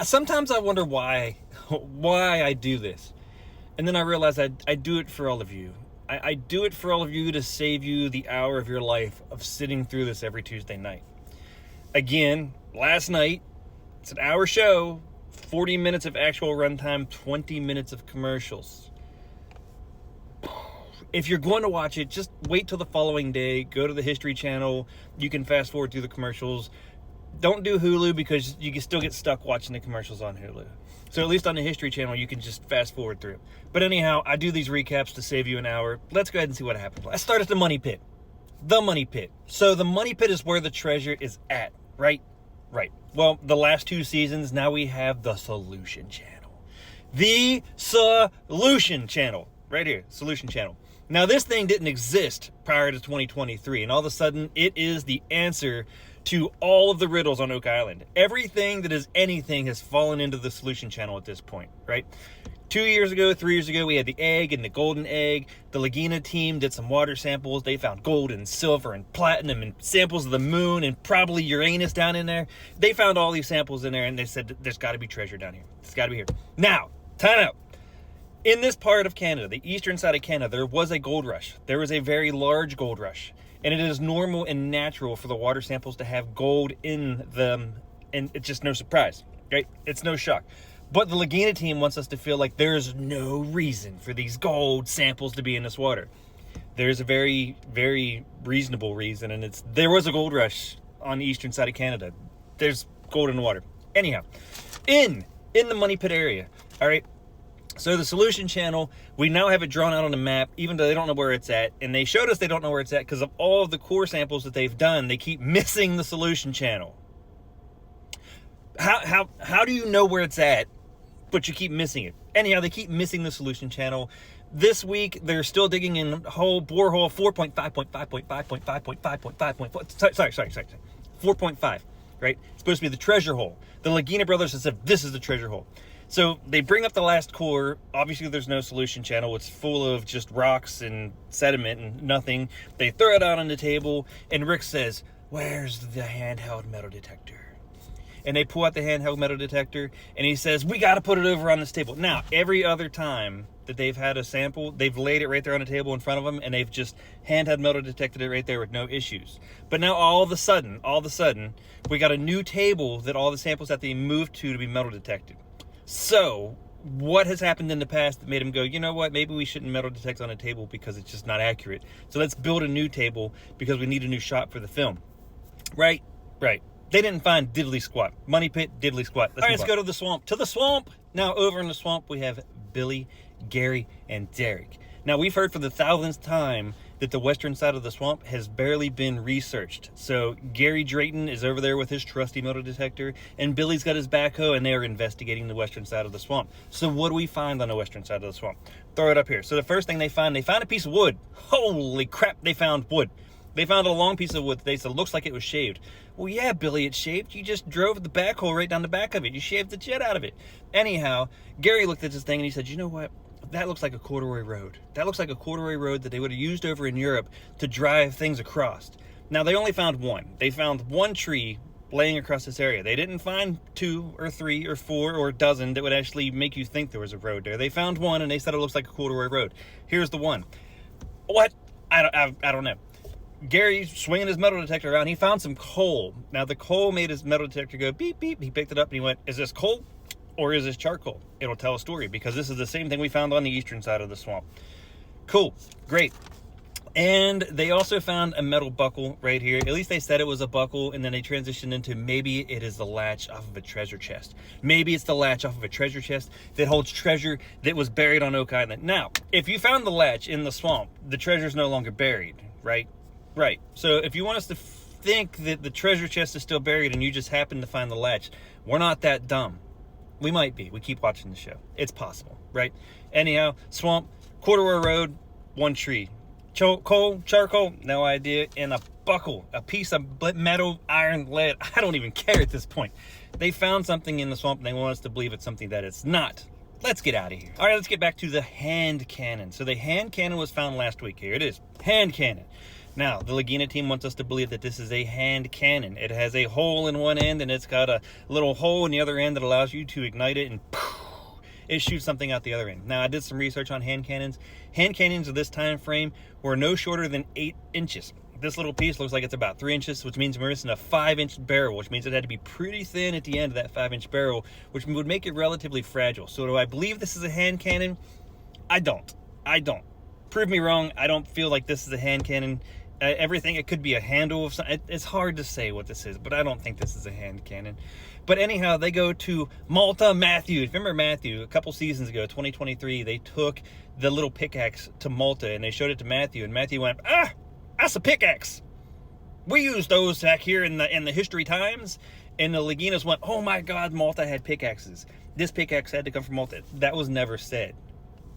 Sometimes I wonder why I do this. And then I realize I do it for all of you. I do it for all of you to save you the hour of your life of sitting through this every Tuesday night. Again, last night, it's an hour show, 40 minutes of actual runtime, 20 minutes of commercials. If you're going to watch it, just wait till the following day. Go to the History Channel. You can fast forward through the commercials. Don't do Hulu because you can still get stuck watching the commercials on Hulu. So at least on the History Channel, you can just fast forward through. But anyhow, I do these recaps to save you an hour. Let's go ahead and see what happened. Let's start at the Money Pit. The Money Pit. So the Money Pit is where the treasure is at, right? Right. Well, the last 2 seasons, now we have the Solution Channel. The Solution Channel. Right here, Solution Channel. Now, this thing didn't exist prior to 2023, and all of a sudden, it is the answer to all of the riddles on Oak Island. Everything that is anything has fallen into the Solution Channel at this point, right? 2 years ago, 3 years ago, we had the egg and the golden egg. The Laguna team did some water samples. They found gold and silver and platinum and samples of the moon and probably Uranus down in there. They found all these samples in there, and they said, there's got to be treasure down here. It's got to be here. Now, time out. In this part of Canada, the eastern side of Canada, there was a gold rush. There was a very large gold rush. And it is normal and natural for the water samples to have gold in them. And it's just no surprise, right? It's no shock. But the Laguna team wants us to feel like there's no reason for these gold samples to be in this water. There's a very, very reasonable reason. And it's there was a gold rush on the eastern side of Canada. There's gold in the water. Anyhow, in the Money Pit area, all right? So the Solution Channel, we now have it drawn out on the map, even though they don't know where it's at. And they showed us they don't know where it's at because of all of the core samples that they've done. They keep missing the Solution Channel. How do you know where it's at, but you keep missing it? Anyhow, they keep missing the Solution Channel. This week, they're still digging in borehole 4.5.5.5.5.5.5.5. Sorry. 4.5, right? It's supposed to be the treasure hole. The Laguna brothers have said this is the treasure hole. So they bring up the last core. Obviously, there's no Solution Channel. It's full of just rocks and sediment and nothing. They throw it out on the table, and Rick says, where's the handheld metal detector? And they pull out the handheld metal detector, and he says, we got to put it over on this table. Now, every other time that they've had a sample, they've laid it right there on the table in front of them, and they've just handheld metal detected it right there with no issues. But now, all of a sudden, we got a new table that all the samples have to be moved to be metal detected. So, what has happened in the past that made him go, you know what, maybe we shouldn't metal detect on a table because it's just not accurate. So let's build a new table because we need a new shot for the film. Right. They didn't find diddly squat. Money Pit, diddly squat. Let's go to the swamp. To the swamp! Now, over in the swamp, we have Billy, Gary, and Derek. Now, we've heard for the 1000th time that the western side of the swamp has barely been researched. So Gary Drayton is over there with his trusty metal detector, and Billy's got his backhoe, and they are investigating the western side of the swamp. So what do we find on the western side of the swamp? Throw it up here. So the first thing they found a piece of wood. Holy crap, they found wood. They found a long piece of wood. They said, looks like it was shaved. Well, yeah, Billy, it's shaved. You just drove the backhoe right down the back of it. You shaved the jet out of it. Anyhow, Gary looked at this thing, and he said, you know what? That looks like a corduroy road. That looks like a corduroy road that they would have used over in Europe to drive things across. Now, they only found one. They found one tree laying across this area. They didn't find 2 or 3 or 4 or a dozen that would actually make you think there was a road there. They found one, and they said it looks like a corduroy road. Here's the one. What? I don't know. Gary's swinging his metal detector around. He found some coal. Now, the coal made his metal detector go beep, beep. He picked it up, and he went, is this coal? Or is this charcoal? It'll tell a story because this is the same thing we found on the eastern side of the swamp. Cool. Great. And they also found a metal buckle right here. At least they said it was a buckle, and then they transitioned into maybe it is the latch off of a treasure chest. Maybe it's the latch off of a treasure chest that holds treasure that was buried on Oak Island. Now, if you found the latch in the swamp, the treasure's no longer buried, right? Right. So if you want us to think that the treasure chest is still buried and you just happen to find the latch, we're not that dumb. We might be. We keep watching the show. It's possible, right? Anyhow, swamp, corduroy road, one tree. Coal, charcoal, no idea. And a buckle, a piece of metal, iron, lead. I don't even care at this point. They found something in the swamp and they want us to believe it's something that it's not. Let's get out of here. All right, let's get back to the hand cannon. So the hand cannon was found last week. Here it is. Hand cannon. Now, the Laguna team wants us to believe that this is a hand cannon. It has a hole in one end, and it's got a little hole in the other end that allows you to ignite it, and it shoots something out the other end. Now, I did some research on hand cannons. Hand cannons of this time frame were no shorter than 8 inches. This little piece looks like it's about 3 inches, which means we're missing a 5-inch barrel, which means it had to be pretty thin at the end of that 5-inch barrel, which would make it relatively fragile. So do I believe this is a hand cannon? I don't. Prove me wrong. I don't feel like this is a hand cannon. Everything, it could be a handle of something. It's hard to say what this is, but I don't think this is a hand cannon. But anyhow, they go to Malta Matthews. Remember Matthew, a couple seasons ago, 2023, they took the little pickaxe to Malta and they showed it to Matthew, and Matthew went, that's a pickaxe. We used those back here in the history times. And the Lagunas went, oh my God, Malta had pickaxes. This pickaxe had to come from Malta. That was never said.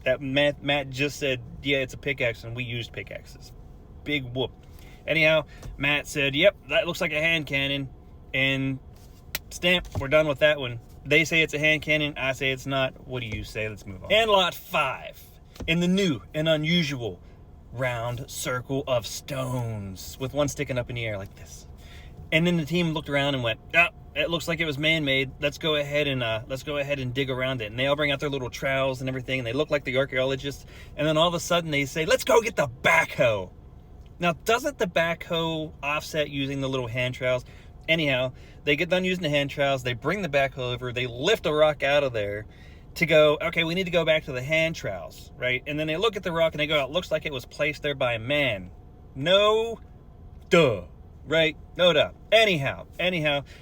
That Matt just said, yeah, it's a pickaxe, and we used pickaxes. Big whoop. Anyhow, Matt said, yep, that looks like a hand cannon, and stamp, we're done with that one. They say it's a hand cannon, I say it's not. What do you say? Let's move on. And lot 5, in the new and unusual round circle of stones, with one sticking up in the air like this. And then the team looked around and went, it looks like it was man-made. Let's go ahead and dig around it. And they all bring out their little trowels and everything, and they look like the archaeologists. And then all of a sudden they say, let's go get the backhoe. Now, doesn't the backhoe offset using the little hand trowels? Anyhow, they get done using the hand trowels. They bring the backhoe over. They lift a rock out of there to go, okay, we need to go back to the hand trowels, right? And then they look at the rock and they go, it looks like it was placed there by a man. No, duh, right? No duh. Anyhow,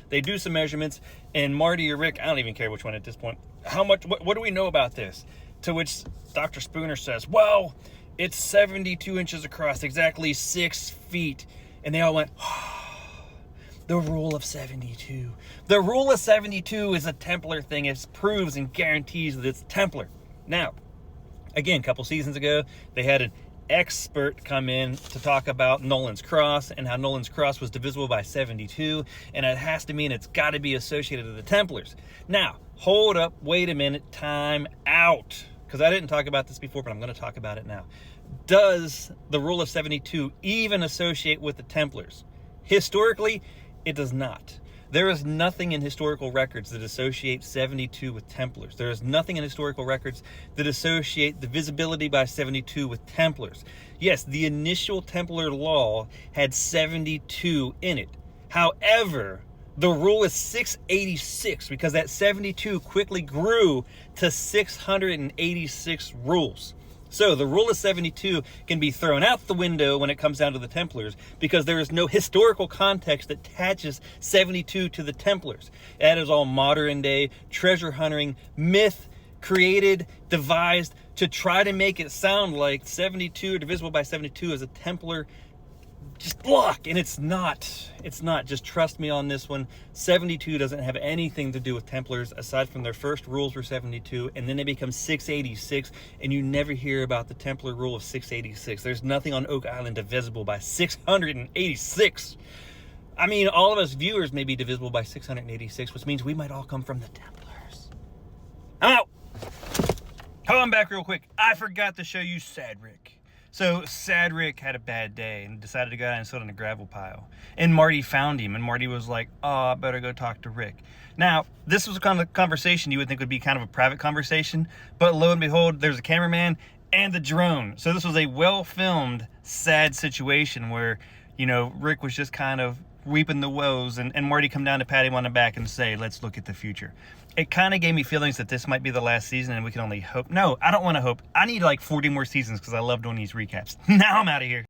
they do some measurements, and Marty or Rick, I don't even care which one at this point, what do we know about this? To which Dr. Spooner says, well, it's 72 inches across, exactly 6 feet. And they all went, the rule of 72. The rule of 72 is a Templar thing. It proves and guarantees that it's Templar. Now, again, a couple seasons ago, they had an expert come in to talk about Nolan's Cross and how Nolan's Cross was divisible by 72, and it has to mean it's got to be associated with the Templars. Now, hold up, wait a minute, time out. Because I didn't talk about this before, but I'm going to talk about it now. Does the rule of 72 even associate with the Templars? Historically, it does not. There is nothing in historical records that associate 72 with Templars. There is nothing in historical records that associate the visibility by 72 with Templars. Yes, the initial Templar law had 72 in it. However, the rule is 686 because that 72 quickly grew to 686 rules. So the rule of 72 can be thrown out the window when it comes down to the Templars because there is no historical context that attaches 72 to the Templars. That is all modern day treasure hunting myth created, devised to try to make it sound like 72 divisible by 72 is a Templar just luck, and it's not. Just trust me on this one. 72 doesn't have anything to do with Templars aside from their first rules were 72, and then they become 686, and you never hear about the Templar rule of 686. There's nothing on Oak Island divisible by 686. I mean, all of us viewers may be divisible by 686, which means we might all come from the Templars. I'm out. Come back real quick. I forgot to show you Sad Rick. So Sad Rick had a bad day and decided to go out and sit on a gravel pile. And Marty found him, and Marty was like, I better go talk to Rick. Now, this was a kind of conversation you would think would be kind of a private conversation, but lo and behold, there's a cameraman and the drone. So this was a well-filmed, sad situation where, Rick was just kind of reaping the woes, and Marty come down to pat him on the back and say, let's look at the future. It kind of gave me feelings that this might be the last season and we can only hope. No, I don't want to hope. I need like 40 more seasons because I love doing these recaps. Now I'm out of here.